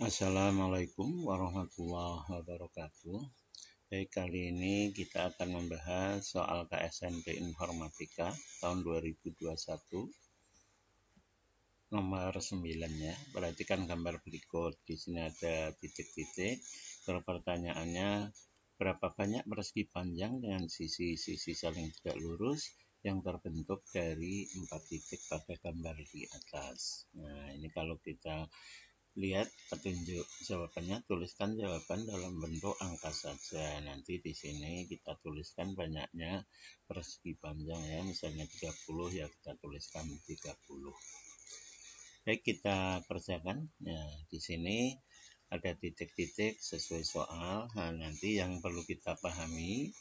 Assalamualaikum warahmatullahi wabarakatuh. Baik, kali ini kita akan membahas soal KSNP Informatika tahun 2021 nomor 9 ya. Perhatikan gambar berikut. Di sini ada titik-titik. Terus pertanyaannya, berapa banyak persegi panjang dengan sisi-sisi saling tidak lurus yang terbentuk dari 4 titik pada gambar di atas. Nah, ini kalau kita lihat petunjuk jawabannya, tuliskan jawaban dalam bentuk angka saja. Nanti di sini kita tuliskan banyaknya persegi panjang ya, misalnya 30 ya kita tuliskan 30. Baik, kita kerjakan. Ya, di sini ada titik-titik sesuai soal. Nah, nanti yang perlu kita pahami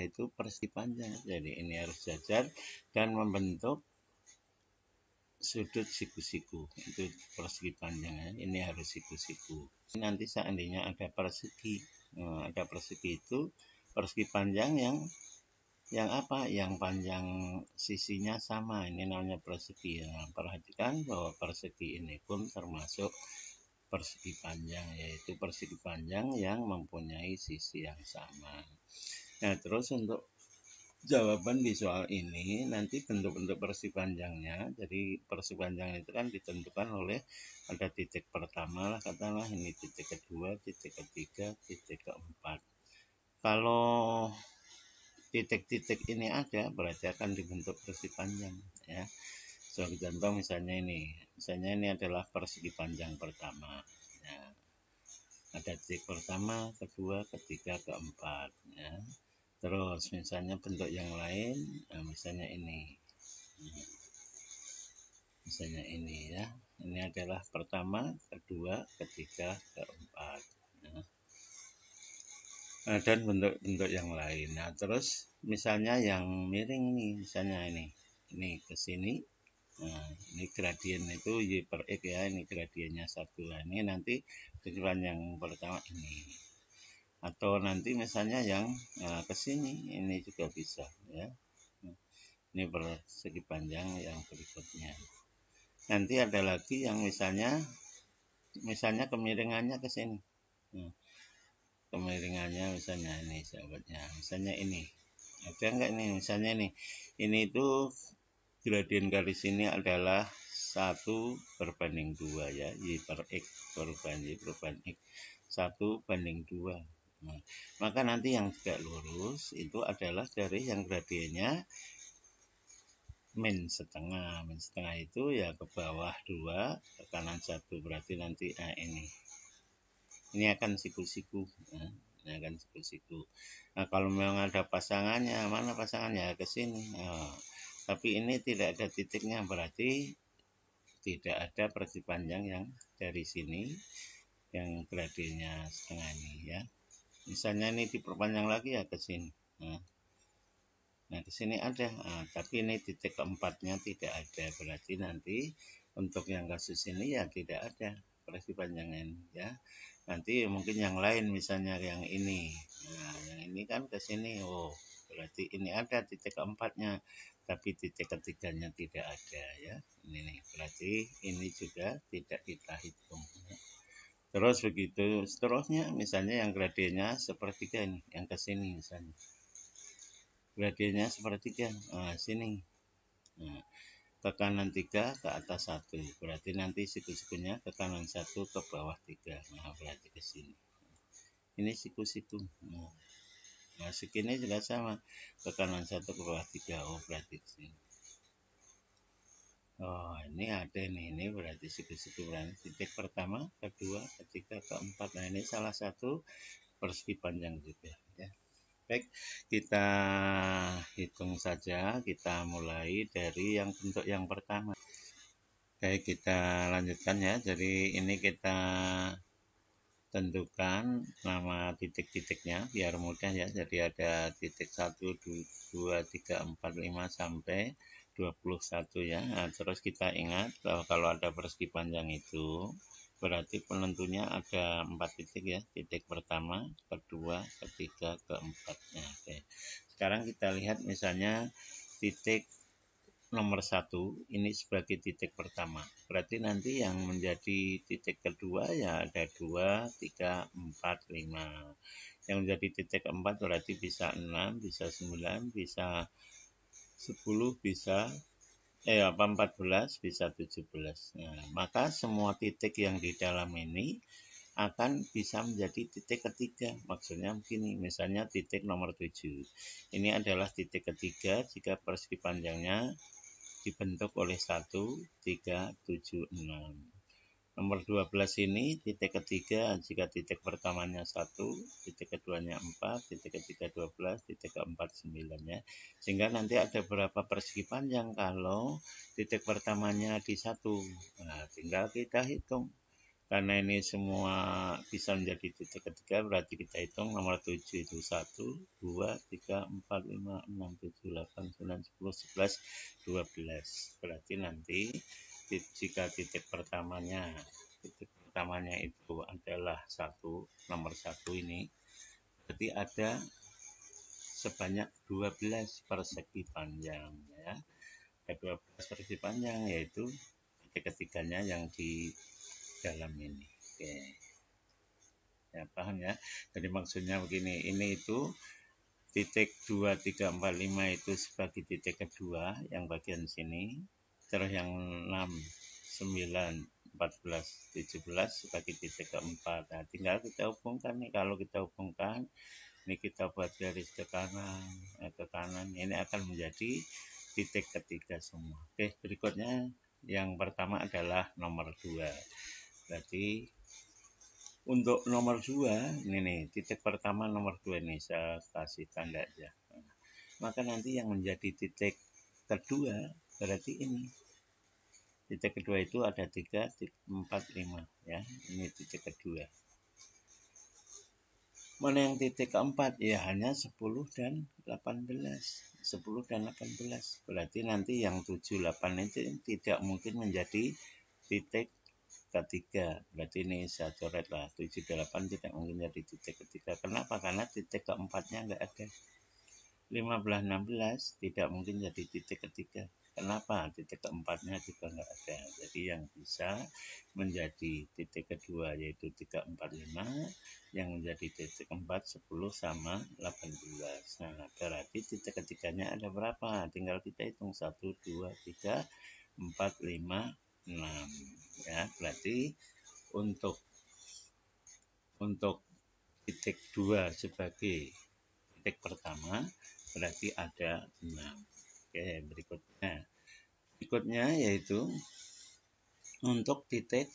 yaitu persegi panjang. Jadi ini harus sejajar dan membentuk sudut siku-siku, itu persegi panjang ya. Ini harus siku-siku. Nanti seandainya ada persegi, itu persegi panjang yang apa? Yang panjang sisinya sama. Ini namanya persegi ya. Perhatikan bahwa persegi ini pun termasuk persegi panjang, yaitu persegi panjang yang mempunyai sisi yang sama. Nah, terus untuk jawaban di soal ini nanti bentuk-bentuk persegi panjangnya. Jadi persegi panjang itu kan ditentukan oleh ada titik pertama lah, katakanlah ini titik kedua, titik ketiga, titik keempat. Kalau titik-titik ini ada, berarti akan dibentuk persegi panjang ya. Sebagai contoh misalnya ini adalah persegi panjang pertama ya. Ada titik pertama, kedua, ketiga, keempat ya. Terus misalnya bentuk yang lain, misalnya ini ya. Ini adalah pertama, kedua, ketiga, keempat ya. Dan bentuk-bentuk yang lain. Nah, terus misalnya yang miring nih, misalnya ini ke sini. Nah, ini gradien itu Y per X ya, ini gradiennya 1. Nah, ini nanti bentukan yang pertama ini. Atau nanti misalnya yang ke sini, ini juga bisa ya. Ini persegi panjang yang berikutnya. Nanti ada lagi yang misalnya kemiringannya ke sini. Kemiringannya misalnya ini sahabatnya. Misalnya ini. Ada enggak ini? Misalnya ini itu gradien garis ini adalah 1/2 ya. Y per X perubahan Y perubahan X 1/2. Nah, maka nanti yang tidak lurus itu adalah garis yang gradiennya min setengah itu ya ke bawah 2, ke kanan 1, berarti nanti ini akan siku-siku ya. Ini akan siku-siku. Nah, kalau memang ada pasangannya, mana pasangannya? Ke sini. Nah, tapi ini tidak ada titiknya, berarti tidak ada persegi panjang yang dari sini yang gradiennya setengah ini ya. Misalnya ini diperpanjang lagi ya ke sini. Nah, di sini ada, tapi ini titik keempatnya tidak ada, berarti nanti untuk yang kasus ini ya tidak ada persegi panjang ini ya. Nanti mungkin yang lain, misalnya yang ini. Nah, yang ini kan ke sini. Oh, berarti ini ada titik keempatnya, tapi titik ketiganya tidak ada ya. Ini nih, berarti ini juga tidak kita hitung. Ya. Terus begitu seterusnya, misalnya yang gradiennya sepertiga ini, yang ke sini misalnya. Gradiennya sepertiga, sini. Nah, ke kanan 3, ke atas 1. Berarti nanti siku-sikunya ke kanan 1, ke bawah 3. Nah, berarti ke sini. Ini siku-siku. Nah, segini juga sama. Ke kanan 1, ke bawah 3. Oh, berarti ke sini. Oh, ini ada nih. Ini berarti siku-siku. Berarti titik pertama, kedua, ketiga, keempat. Nah, ini salah satu persegi panjang juga ya. Baik, kita hitung saja. Kita mulai dari yang bentuk yang pertama. Baik, kita lanjutkan ya. Jadi ini kita tentukan nama titik-titiknya biar mudah ya. Jadi ada titik 1, 2, 3, 4, 5 sampai 21 ya. Nah, terus kita ingat bahwa kalau ada persegi panjang itu berarti penentunya ada 4 titik ya. Titik pertama, kedua, ketiga, keempat. Nah, oke. Sekarang kita lihat misalnya titik nomor 1 ini sebagai titik pertama. Berarti nanti yang menjadi titik kedua ya ada 2, 3, 4, 5. Yang menjadi titik keempat berarti bisa 6, bisa 9, bisa 10, bisa 14, bisa 17. Nah, maka semua titik yang di dalam ini akan bisa menjadi titik ketiga. Maksudnya begini, misalnya titik nomor 7. Ini adalah titik ketiga jika persegi panjangnya dibentuk oleh 1, 3, 7, 6. Nomor 12 ini titik ketiga jika titik pertamanya 1, titik keduanya 4, titik ketiga 12, titik keempat 9 ya. Sehingga nanti ada berapa persegi panjang kalau titik pertamanya di 1. Nah, tinggal kita hitung. Karena ini semua bisa menjadi titik ketiga, berarti kita hitung nomor 7 itu 1, 2, 3, 4, 5, 6, 7, 8, 9, 10, 11, 12. Berarti nanti jika titik pertamanya itu adalah 1, nomor 1 ini, berarti ada sebanyak 12 persegi panjang ya. Ada 12 persegi panjang, yaitu titik ketiganya yang di dalam ini. Oke. Ya, paham ya? Jadi maksudnya begini, ini itu titik 2, 3, 4, 5 itu sebagai titik kedua yang bagian sini. Terus yang 6, 9, 14, 17 sebagai titik keempat. Nah, tinggal kita hubungkan nih. Kalau kita hubungkan, ini kita buat garis ke kanan, ini akan menjadi titik ketiga semua. Oke, berikutnya yang pertama adalah nomor 2. Berarti untuk nomor 2 ini nih, titik pertama nomor 2 ini saya kasih tanda aja. Nah, maka nanti yang menjadi titik kedua berarti ini. Titik kedua itu ada 3, 4, 5 ya. Ini titik kedua. Mana yang titik keempat? Ya hanya 10 dan 18. 10 dan 18. Berarti nanti yang 7, 8 itu tidak mungkin menjadi titik ketiga. Berarti ini saya coret lah, 7, 8 tidak mungkin jadi titik ketiga. Kenapa? Karena titik keempatnya enggak ada. 15, 16 tidak mungkin jadi titik ketiga. Kenapa? Titik keempatnya juga enggak ada. Jadi yang bisa menjadi titik kedua yaitu 3, 4, 5. Yang menjadi titik keempat 10 sama 18. Nah, berarti titik ketiganya ada berapa? Tinggal kita hitung 1, 2, 3, 4, 5, 6 ya. Berarti untuk titik 2 sebagai titik pertama berarti ada 6. Oke, berikutnya yaitu untuk titik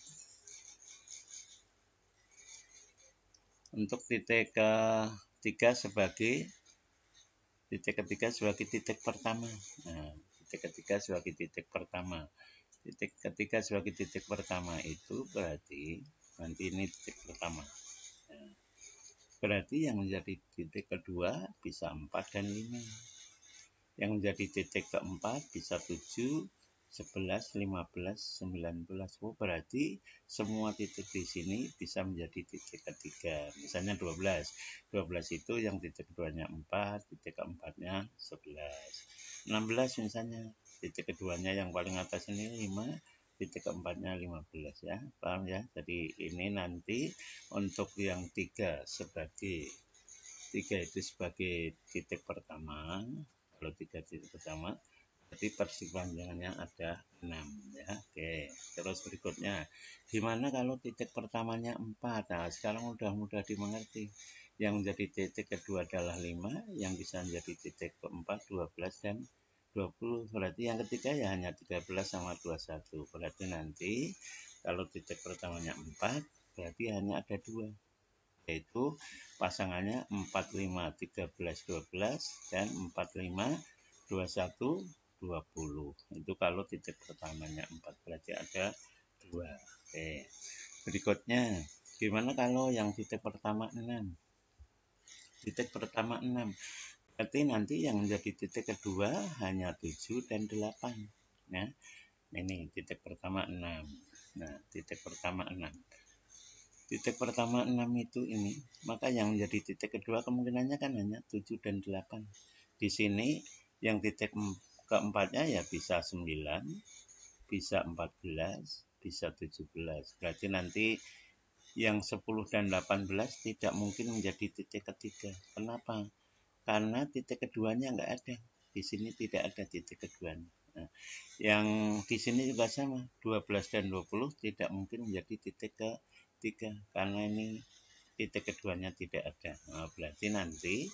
ketiga sebagai titik pertama. Nah, titik ketiga sebagai titik pertama. Titik ketiga sebagai titik pertama itu berarti nanti ini titik pertama. Nah, berarti yang menjadi titik kedua bisa 4 dan 5. Yang menjadi titik keempat bisa 7, 11, 15, 19. Oh, berarti semua titik di sini bisa menjadi titik ketiga. Misalnya 12. 12 itu yang titik keduanya 4, titik keempatnya 11. 16 misalnya, titik keduanya yang paling atas ini 5, titik keempatnya 15 ya. Paham ya? Jadi ini nanti untuk yang 3 itu sebagai titik pertama. Kalau 3 titik pertama berarti persegi panjangnya ada 6 ya. Oke, terus berikutnya gimana kalau titik pertamanya 4? Nah, sekarang udah mudah dimengerti. Yang menjadi titik kedua adalah 5, yang bisa menjadi titik keempat 12 dan 20. Berarti yang ketiga ya hanya 13 sama 21. Berarti nanti kalau titik pertamanya 4 berarti hanya ada 2, yaitu pasangannya 45, 13, 12 dan 45, 21, 20. Itu kalau titik pertamanya 4 berarti ada 2. Oke. Berikutnya, gimana kalau yang titik pertama 6? Titik pertama 6. Berarti nanti yang menjadi titik kedua hanya 7 dan 8. Ya. Ini titik pertama 6. Nah, titik pertama 6. Titik pertama 6 itu ini, maka yang menjadi titik kedua kemungkinannya kan hanya 7 dan 8. Di sini yang titik keempatnya ya bisa 9, bisa 14, bisa 17. Berarti nanti yang 10 dan 18 tidak mungkin menjadi titik ketiga. Kenapa? Karena titik keduanya nggak ada. Di sini tidak ada titik keduanya. Nah, yang di sini juga sama, 12 dan 20 tidak mungkin menjadi titik ketiga karena ini titik keduanya tidak ada. Nah, berarti nanti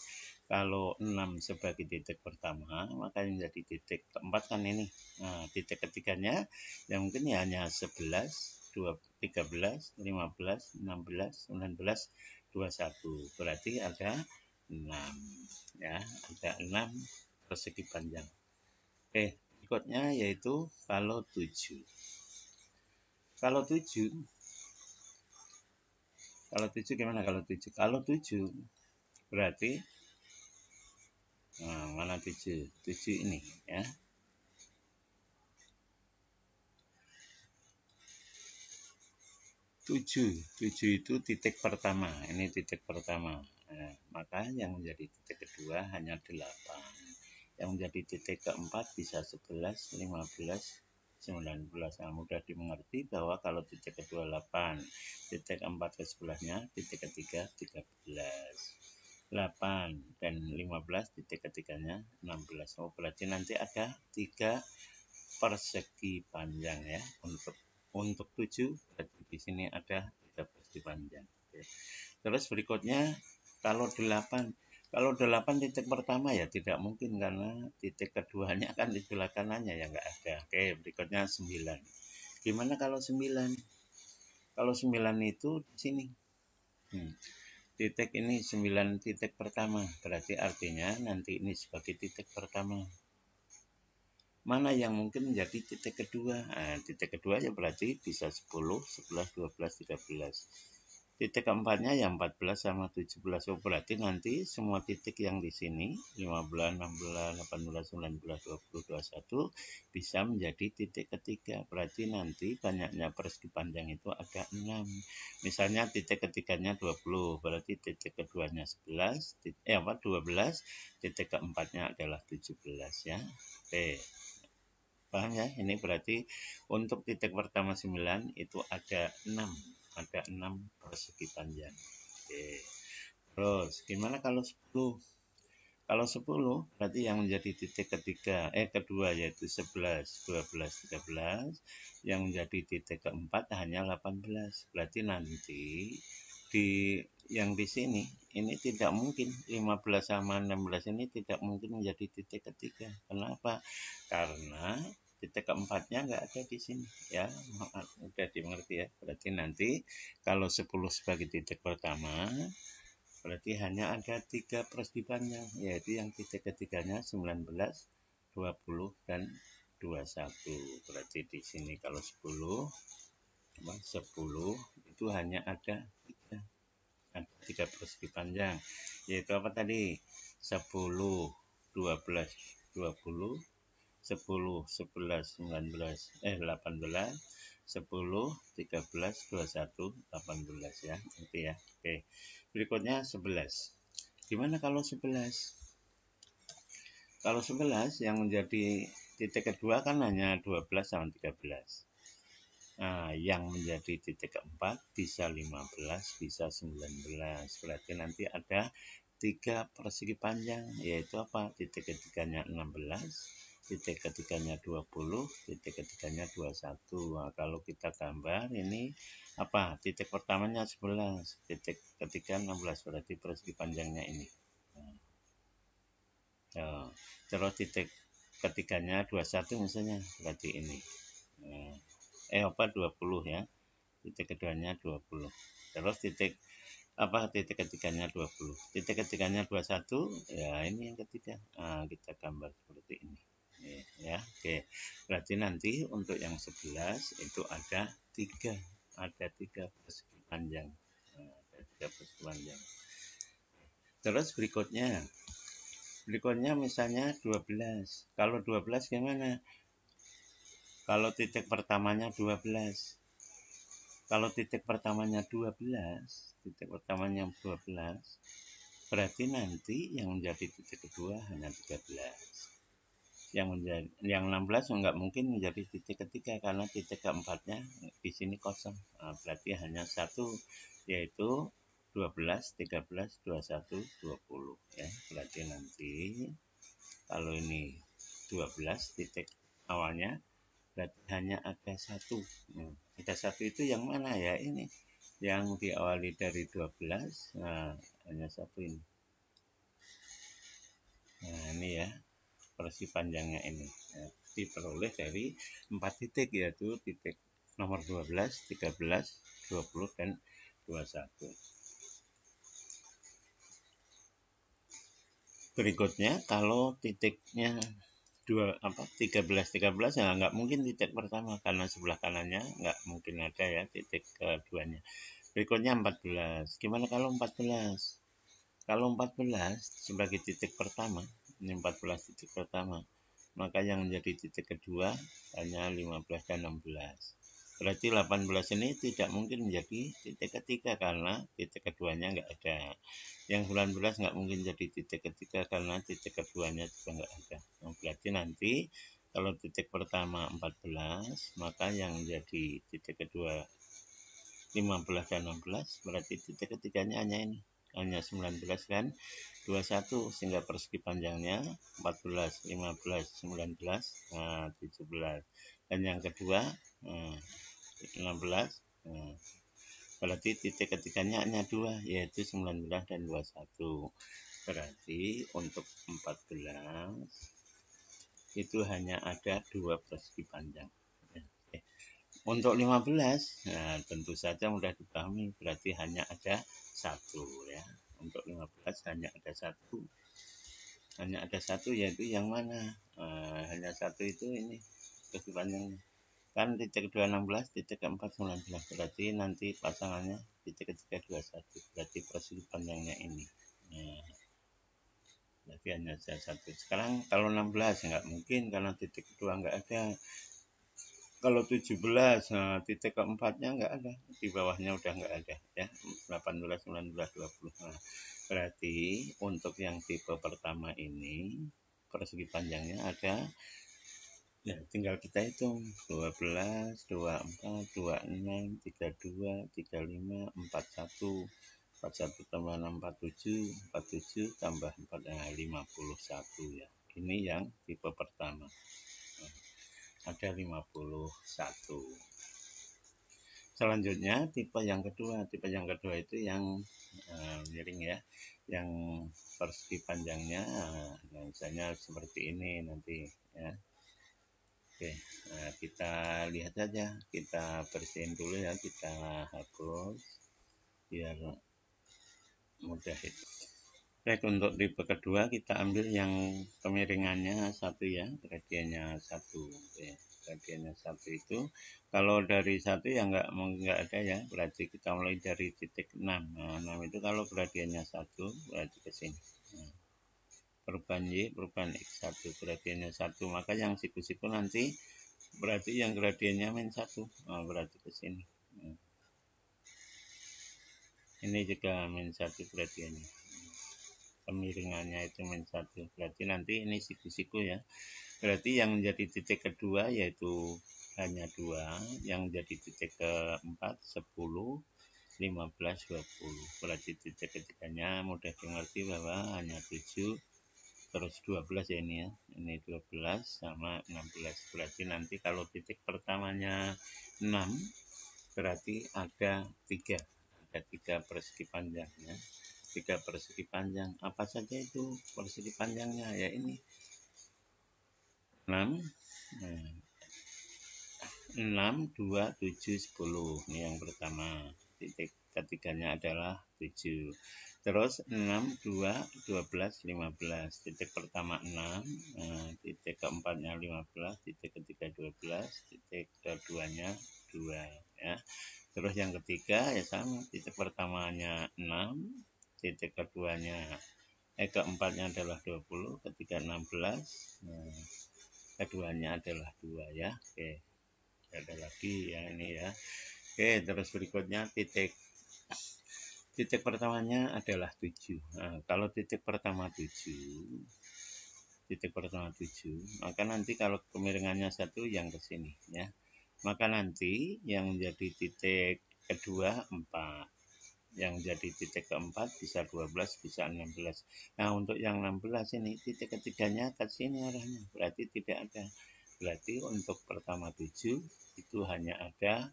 kalau 6 sebagai titik pertama, maka yang jadi titik keempat kan ini. Nah, titik ketiganya yang mungkin ya hanya 11, 13, 15, 16, 19, 21. Berarti ada 6. Ya, ada 6 persegi panjang. Oke, berikutnya yaitu kalau 7. Kalau 7 gimana kalau 7? Kalau 7 berarti mana 7? 7 ini ya. 7 itu titik pertama. Ini titik pertama. Nah, maka yang menjadi titik kedua hanya 8. Yang menjadi titik keempat bisa 11, 15, 19. Nah, mudah dimengerti bahwa kalau titik kedua 8, titik keempat ke sebelahnya, titik ketiga 13. 8 dan 15 titik ketiganya 16. Oh, berarti nanti ada 3 persegi panjang ya. Untuk 7 berarti di sini ada 3 persegi panjang. Oke. Terus berikutnya kalau 8 titik pertama ya tidak mungkin karena titik keduanya kan di sebelah kanannya ya nggak ada. Oke, berikutnya 9. Gimana kalau 9? Kalau 9 itu di sini. Titik ini 9 titik pertama. Berarti artinya nanti ini sebagai titik pertama. Mana yang mungkin menjadi titik kedua? Nah, titik kedua ya berarti bisa 10, 11, 12, 13. Titik keempatnya yang 14 sama 17. Oh, berarti nanti semua titik yang di sini 15, 16, 18, 19, 20, 21 bisa menjadi titik ketiga. Berarti nanti banyaknya persegi panjang itu ada 6. Misalnya titik ketiganya 20, berarti titik keduanya 12, 12, titik keempatnya adalah 17 ya. Oke. Paham ya? Ini berarti untuk titik pertama 9 itu ada 6. Ada 6 persegi panjang. Oke. Terus gimana kalau 10? Kalau 10 berarti yang menjadi titik kedua yaitu 11, 12, 13. Yang menjadi titik keempat hanya 18. Berarti nanti yang di sini ini tidak mungkin 15 sama 16 ini tidak mungkin menjadi titik ketiga. Kenapa? Karena titik keempatnya nggak ada di sini ya. Udah dimengerti ya. Berarti nanti kalau 10 sebagai titik pertama berarti hanya ada 3 persegi panjang, yaitu yang titik ketiganya 19, 20 dan 21. Berarti di sini kalau 10 itu hanya ada 3 persegi panjang, yaitu apa tadi? 10, 12, 20, 10, 11, 19, 18, 10, 13, 21, 18 ya. Itu ya. Oke. Berikutnya 11. Gimana kalau 11? Kalau 11 yang menjadi titik kedua kan hanya 12 sama 13. Nah, yang menjadi titik keempat bisa 15, bisa 19. Berarti nanti ada 3 persegi panjang, yaitu apa? Titik ketiganya 16, titik ketiganya 20, titik ketiganya 21. Nah, kalau kita gambar ini apa? Titik pertamanya 11, titik ketiga 16, berarti persegi panjangnya ini. Nah, terus titik ketiganya 21 misalnya, berarti ini. 20 ya. Titik keduanya 20. Terus titik ketiganya 20. Titik ketiganya 21, ya ini yang ketiga. Nah, kita gambar seperti ini. Ya, oke. Berarti nanti untuk yang 11 itu ada 3 persegi panjang. Nah, ada 3 persegi panjang. Terus berikutnya misalnya 12. Kalau 12 gimana? Kalau titik pertamanya 12. Kalau titik pertamanya 12, berarti nanti yang menjadi titik kedua hanya 13. yang 16 enggak mungkin menjadi titik ketiga karena titik keempatnya di sini kosong. Nah, berarti hanya satu, yaitu 12, 13, 21, 20 ya. Berarti nanti kalau ini 12 titik awalnya berarti hanya ada satu. Ada satu itu yang mana ya? Ini yang diawali dari 12. Nah, hanya satu ini. Nah, ini ya porsi panjangnya ini diperoleh dari 4 titik, yaitu titik nomor 12, 13, 20 dan 21. Berikutnya kalau titiknya 13 ya nggak mungkin titik pertama karena sebelah kanannya nggak mungkin ada ya titik keduanya. Berikutnya 14. Gimana kalau 14? Kalau 14 sebagai titik pertama, ini 14 titik pertama, maka yang menjadi titik kedua hanya 15 dan 16. Berarti 18 ini tidak mungkin menjadi titik ketiga karena titik keduanya nggak ada. Yang 19 nggak mungkin jadi titik ketiga karena titik keduanya juga nggak ada. Nah, berarti nanti kalau titik pertama 14, maka yang jadi titik kedua 15 dan 16, berarti titik ketiganya hanya ini, hanya 19 dan 21, sehingga persegi panjangnya 14, 15, 19, 17. Dan yang kedua 16, berarti titik ketiganya hanya dua, yaitu 19 dan 21. Berarti untuk 14 itu hanya ada dua persegi panjang. Untuk 15, nah tentu saja mudah dipahami, berarti hanya ada satu ya. Untuk 15 hanya ada satu. Hanya ada satu, yaitu yang mana? Hanya satu itu ini persegi panjangnya. Kan titik kedua 16, titik keempat 19. Berarti nanti pasangannya titik ketiga 21. Berarti persegi panjangnya ini. Nah, berarti hanya ada satu. Sekarang kalau 16 nggak mungkin karena titik kedua nggak ada. Kalau 17, nah titik keempatnya nggak ada, di bawahnya udah nggak ada ya. 18, 19, 20. Nah, berarti untuk yang tipe pertama ini persegi panjangnya ada, ya tinggal kita hitung 12, 24, 26, 32, 35, 41, 41 tambah 6, 47, 47 tambah 4, 51 ya. Ini yang tipe pertama. Ada 51. Selanjutnya tipe yang kedua itu yang miring ya, yang persegi panjangnya misalnya seperti ini nanti ya. Oke, nah kita lihat saja, kita bersihin dulu ya, kita hapus biar mudah itu. Baik, untuk tipe kedua kita ambil yang kemiringannya satu ya, gradiennya satu. Oke, gradiennya satu itu kalau dari satu ya nggak ada ya, berarti kita mulai dari titik 6. Nah, 6 itu kalau gradiennya satu berarti ke sini. Nah, perubahan Y, perubahan X1, gradiennya satu, maka yang siku-siku nanti berarti yang gradiennya -1. Nah, berarti ke sini. Nah, ini juga -1 gradiennya. Kemiringannya itu -1, berarti nanti ini siku-siku ya. Berarti yang menjadi titik kedua yaitu hanya 2, yang menjadi titik keempat 10, 15, 20. Berarti titik ketiganya mudah dimengerti bahwa hanya 7, terus 12 ya ini ya. Ini 12 sama 16. Berarti nanti kalau titik pertamanya 6, berarti ada 3. Ada 3 persegi panjangnya. 3 persegi panjang. Apa saja itu persegi panjangnya? Ya ini 6, 6, 2, 7, 10. Ini yang pertama. Titik ketiganya adalah 7. Terus 6, 2, 12, 15. Titik pertama 6, titik keempatnya 15, titik ketiga 12, titik keduanya 2 ya. Terus yang ketiga ya sama, titik pertamanya 6, titik keduanya keempatnya adalah 20, ketiga 16, keduanya adalah 2 ya. Oke, ada lagi ya ini ya. Oke, terus berikutnya titik pertamanya adalah 7. Nah, kalau titik pertama 7, titik pertama 7, maka nanti kalau kemiringannya 1 yang ke sini ya. Maka nanti yang menjadi titik kedua 4, yang jadi titik keempat bisa 12, bisa 16. Nah, untuk yang 16 ini titik ketiganya ke sini arahnya, berarti tidak ada. Berarti untuk pertama 7 itu hanya ada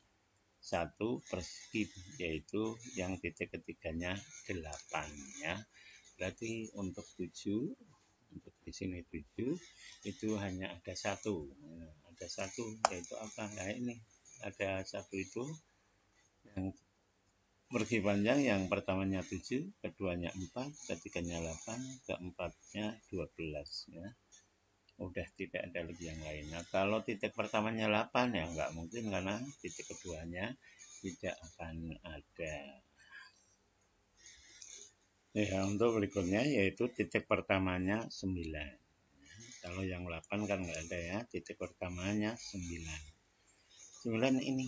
satu persegi, yaitu yang titik ketiganya 8 ya. Berarti untuk 7, untuk di sini 7 itu hanya ada satu. Nah, ada satu, yaitu apa? Nah, ini ada satu itu yang persegi panjang, yang pertamanya 7, keduanya 4, ketiganya 8, keempatnya 12 ya. Udah tidak ada lagi yang lain. Nah, kalau titik pertamanya 8 ya nggak mungkin, karena titik keduanya tidak akan ada. Ya, untuk berikutnya yaitu titik pertamanya 9. Kalau yang 8 kan nggak ada ya, titik pertamanya 9. 9 ini.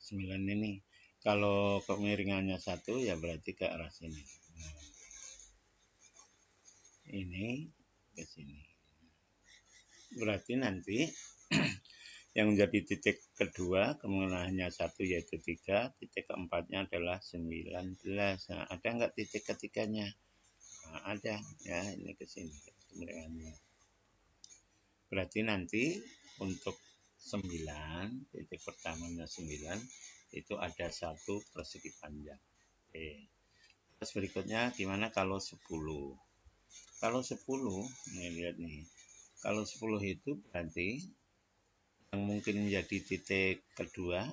9 ini. Kalau kemiringannya 1 ya berarti ke arah sini. Nah, ini ke sini. Berarti nanti yang menjadi titik kedua kemiringannya 1 yaitu 3, titik keempatnya adalah 19. Nah, ada nggak titik ketiganya? Nah, ada ya, ini ke sini kemiringannya. Berarti nanti untuk 9, titik pertamanya 9 itu ada satu persegi panjang. Oke. Terus berikutnya gimana kalau 10? Kalau 10, nih lihat nih. Kalau 10 itu berarti yang mungkin menjadi titik kedua,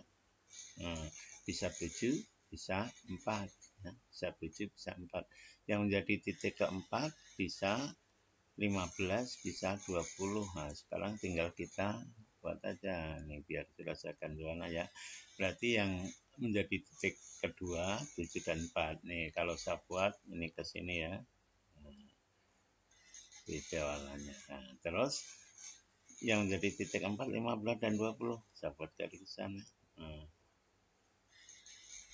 nah, bisa 7, bisa 4 ya. Bisa 7, bisa 4. Yang menjadi titik keempat bisa 15, bisa 20. Nah, sekarang tinggal kita buat aja nih biar dirasakan gimana ya. Berarti yang menjadi titik kedua 7 dan 4 nih, kalau saya buat ini ke sini ya, beda warnanya. Nah, terus yang menjadi titik 4 15 dan 20 saya buat dari sana.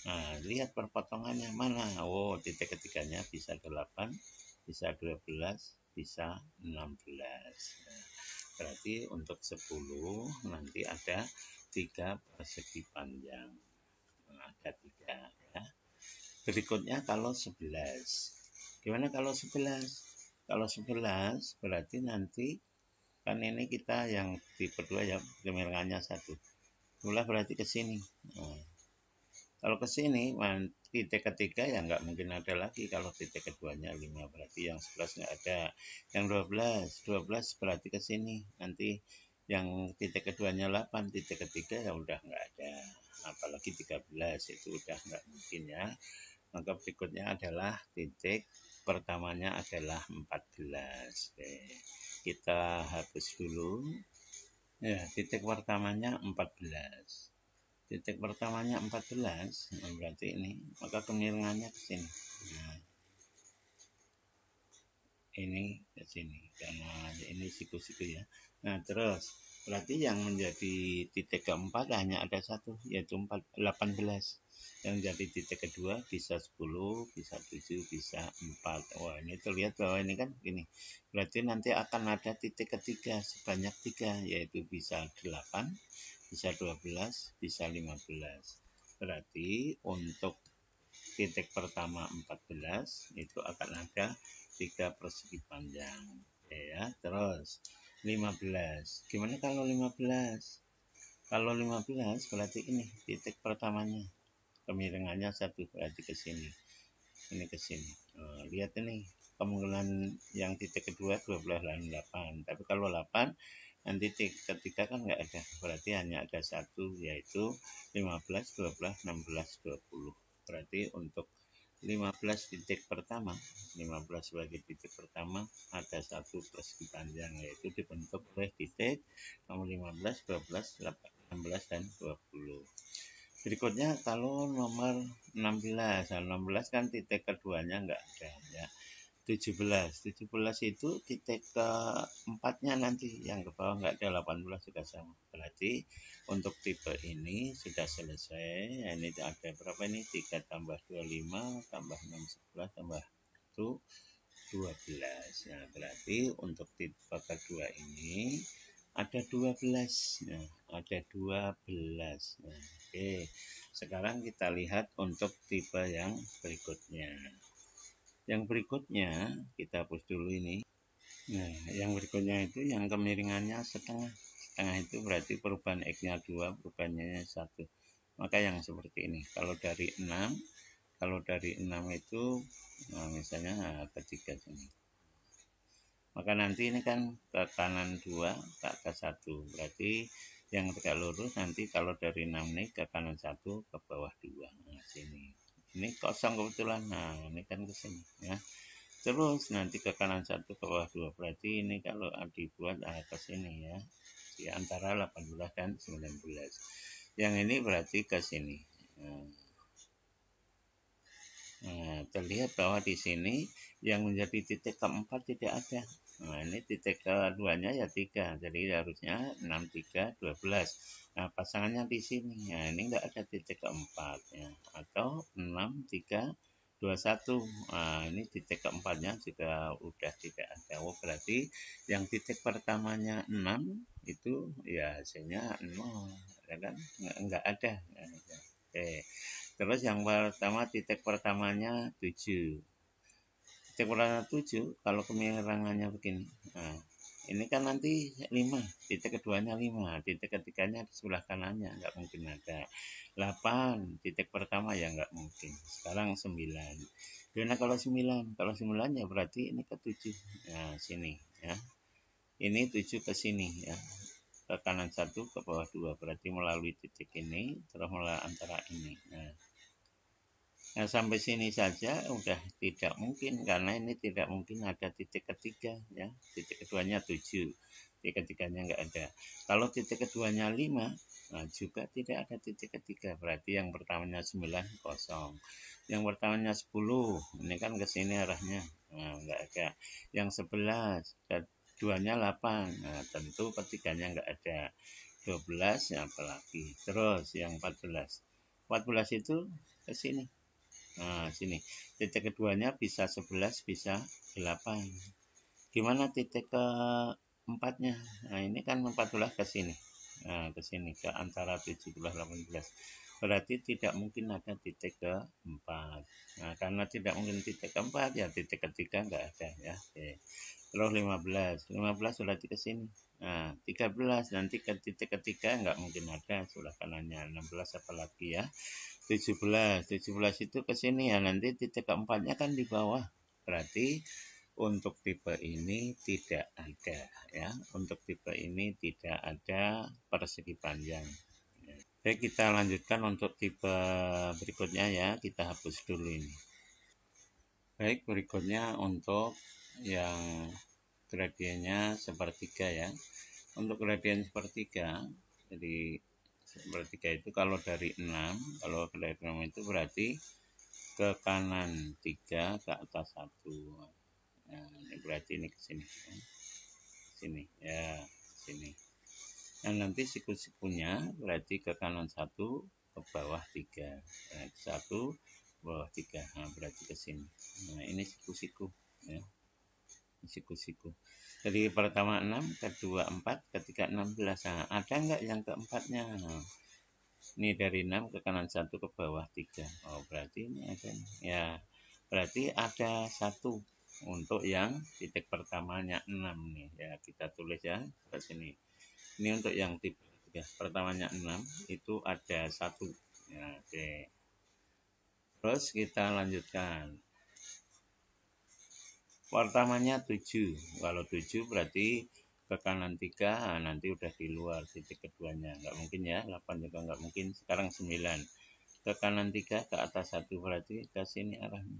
Nah, lihat perpotongannya mana. Oh, titik ketiganya bisa 8, bisa 12, bisa 16. Nah, berarti untuk 10 nanti ada 3 persegi panjang. Nah, ada 3 ya. Berikutnya kalau 11. Gimana kalau 11? Kalau 11 berarti nanti kan ini kita yang tipe 2 ya, kemiringannya 1. Mulai berarti ke sini. Nah, kalau ke sini titik ketiga ya nggak mungkin ada lagi. Kalau titik keduanya 5 berarti yang 11 nggak ada. Yang 12 berarti ke sini. Nanti yang titik keduanya 8, titik ketiga ya udah nggak ada. Apalagi 13 itu udah nggak mungkin ya. Maka berikutnya adalah titik pertamanya adalah 14. Oke. Kita hapus dulu. Ya, titik pertamanya 14. Titik pertamanya 14, nah berarti ini, maka kemiringannya ke sini. Nah, ini ke sini, karena ini siku-siku ya. Nah, terus berarti yang menjadi titik keempat hanya ada satu, yaitu 18. Yang jadi titik kedua bisa 10, bisa 7, bisa 4. Wah, ini terlihat bahwa ini kan gini. Berarti nanti akan ada titik ketiga sebanyak 3, yaitu bisa 8, bisa 12, bisa 15. Berarti untuk titik pertama 14 itu akan ada 3 persegi panjang. Oke ya, terus 15. Gimana kalau 15? Kalau 15 berarti ini titik pertamanya. Kemiringannya 1 berarti ke sini. Ini ke sini. Lihat ini kemungkinan yang titik kedua 12 dan 8. Tapi kalau 8 nanti titik ketiga kan nggak ada, berarti hanya ada satu, yaitu 15, 12, 16, 20. Berarti untuk 15 titik pertama, 15 sebagai titik pertama ada satu persegi panjang, yaitu dibentuk oleh titik nomor 15, 12, 16 dan 20. Berikutnya kalau nomor 16, 16 kan titik keduanya nggak ada ya. 17 itu titik keempatnya nanti, yang ke bawah nggak ada, 18 juga sama. Berarti untuk tipe ini sudah selesai. Ini ada berapa ini? 3 tambah 25 tambah 6, 11 tambah 1 12. Nah, berarti untuk tipe kedua ini ada 12. Nah, ada 12. Nah, oke. Sekarang kita lihat untuk tipe yang berikutnya. Yang berikutnya kita hapus dulu ini. Nah, yang berikutnya itu yang kemiringannya setengah. Setengah itu berarti perubahan X-nya 2, perubahannya 1. Maka yang seperti ini. Kalau dari 6 itu nah misalnya ketiga sini. Maka nanti ini kan ke kanan 2, ke atas 1. Berarti yang tegak lurus nanti kalau dari 6 ini ke kanan 1, ke bawah 2. Nah, sini. Ini kosong kebetulan. Nah, ini kan ke sini ya. Terus nanti ke kanan 1, ke bawah 2. Berarti ini kalau dibuat ke sini ya. Di antara 18 dan 19. Yang ini berarti ke sini. Nah, terlihat bahwa di sini yang menjadi titik keempat tidak ada. Nah, ini titik keduanya ya 3. Jadi harusnya 6, 3, 12. Nah, pasangannya di sini. Nah, ini enggak ada titik keempat ya. Atau 6, 3, 21. Nah, ini titik keempatnya juga udah tidak ada. Oh, berarti yang titik pertamanya 6 itu ya hasilnya 0. Ya kan? Enggak ada. Oke. Terus yang pertama titik pertamanya 7. Titik pertama 7 kalau kemiringannya begini. Nah, ini kan nanti 5, titik keduanya 5, titik ketiganya di sebelah kanannya enggak mungkin ada. 8, titik pertama ya enggak mungkin. Sekarang 9. Karena kalau 9 ya berarti ini ke 7. Nah, sini ya. Ini 7 ke sini ya. Ke kanan 1, ke bawah 2, berarti melalui titik ini terus melalui antara ini. Nah, sampai sini saja udah tidak mungkin karena ini tidak mungkin ada titik ketiga ya. Titik keduanya 7, titik ketiganya enggak ada. Kalau titik keduanya 5, nah juga tidak ada titik ketiga. Berarti yang pertamanya 9 kosong. Yang pertamanya 10, ini kan ke sini arahnya. Nah, enggak ada. Yang 11, keduanya 8. Nah, tentu ketiganya enggak ada. 12 ya apalagi. Terus yang 14. 14 itu ke sini. Nah, sini. Titik keduanya bisa 11, bisa 8. Gimana titik keempatnya? Nah, ini kan 14 ke sini. Nah, ke sini ke antara 17 18. Berarti tidak mungkin ada titik keempat. Nah, karena tidak mungkin titik keempat ya titik ketiga enggak ada ya. Oke. Terus 15. 15 berarti ke sini. Nah, 13 nanti ke titik ketiga enggak mungkin ada sebelah kanannya. 16 apalagi ya. 17 itu ke sini ya, nanti titik keempatnya kan di bawah. Berarti untuk tipe ini tidak ada ya. Untuk tipe ini tidak ada persegi panjang. Baik, kita lanjutkan untuk tipe berikutnya ya. Kita hapus dulu ini. Baik, berikutnya untuk yang gradiennya sepertiga ya. Untuk gradien sepertiga, jadi sepertiga itu kalau dari 6, kalau dari 6 itu berarti ke kanan 3, ke atas 1. Nah, ini berarti ini ke sini. Sini ya, sini. Nah, nanti siku-sikunya berarti ke kanan 1, ke bawah 3. Nah, 1, bawah 3. Nah, berarti ke sini. Nah, ini siku-siku ya. Siku-siku. Jadi pertama 6, kedua 4, ketiga 16. Nah, ada enggak yang keempatnya? Nah, ini dari 6 ke kanan 1, ke bawah 3. Oh, berarti ini ada. Ya, berarti ada 1 untuk yang titik pertamanya 6 nih. Ya, kita tulis ya ke sini. Ini untuk yang titik pertamanya 6 itu ada 1. Ya, oke. Terus kita lanjutkan. Pertamanya 7. Kalau 7 berarti ke kanan 3, nah nanti udah di luar titik keduanya. Enggak mungkin ya, 8 juga enggak mungkin. Sekarang 9. Ke kanan 3, ke atas 1 berarti ke sini arahnya.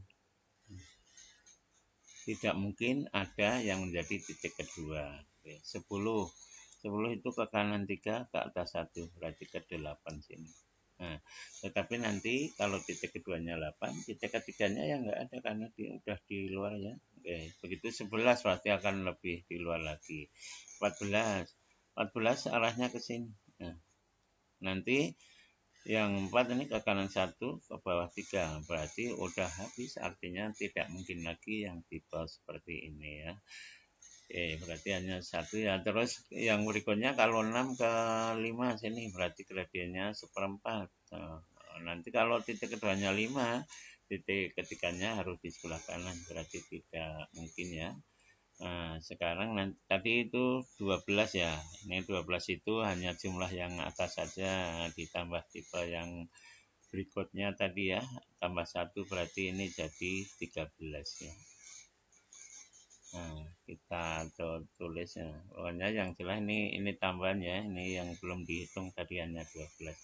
Tidak mungkin ada yang menjadi titik kedua. Oke, 10. 10 itu ke kanan 3, ke atas 1 berarti ke 8 sini. Nah, tetapi nanti kalau titik keduanya 8, titik ketiganya ya enggak ada karena udah di luar ya. Oke, begitu 11 berarti akan lebih di luar lagi. 14 arahnya ke sini. Nah, nanti Yang 4 ini ke kanan 1, ke bawah 3. Berarti udah habis, artinya tidak mungkin lagi yang tipe seperti ini ya. Oke, berarti hanya 1 ya. Terus yang berikutnya kalau 6 ke 5 sini berarti gradiennya 1/4. Nah, nanti kalau titik keduanya 5, titik ketiganya harus di sebelah kanan, berarti tidak mungkin ya. Nah, sekarang tadi itu 12 ya. Ini 12 itu hanya jumlah yang atas saja, ditambah tipe yang berikutnya tadi ya, tambah 1 berarti ini jadi 13 ya. Nah, kita tulis ya. Pokoknya yang jelas ini tambahan ya, ini yang belum dihitung tadi hanya 12.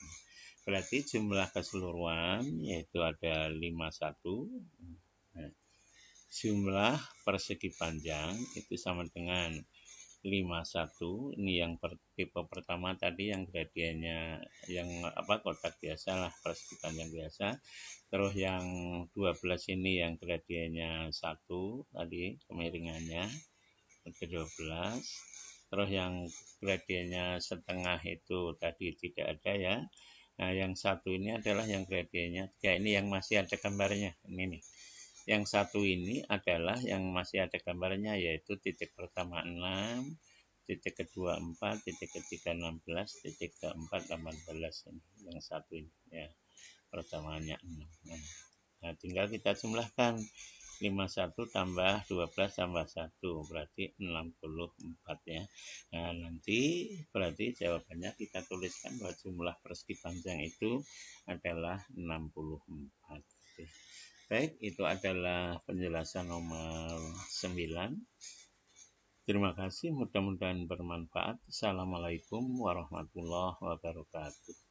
Berarti jumlah keseluruhan yaitu ada 51. Nah, jumlah persegi panjang itu sama dengan 51. Ini yang tipe pertama tadi yang gradiennya yang kotak biasa lah, persegi panjang biasa. Terus yang 12 ini yang gradiennya 1 tadi kemiringannya ada 12. Terus yang gradiennya setengah itu tadi tidak ada ya. Nah, yang 1 ini adalah yang gradiennya 3. Ini yang masih ada gambarnya. Ini nih. Yang 1 ini adalah yang masih ada gambarnya, yaitu titik pertama 6, titik kedua 4, titik ketiga 16, titik keempat 18. Ini yang 1 ini ya. Pertamanya 6. Nah, tinggal kita jumlahkan 51 tambah 12 tambah 1 berarti 64 ya. Nah, nanti berarti jawabannya kita tuliskan bahwa jumlah persegi panjang itu adalah 64. Oke. Baik, itu adalah penjelasan nomor 9. Terima kasih, mudah-mudahan bermanfaat. Assalamualaikum warahmatullahi wabarakatuh.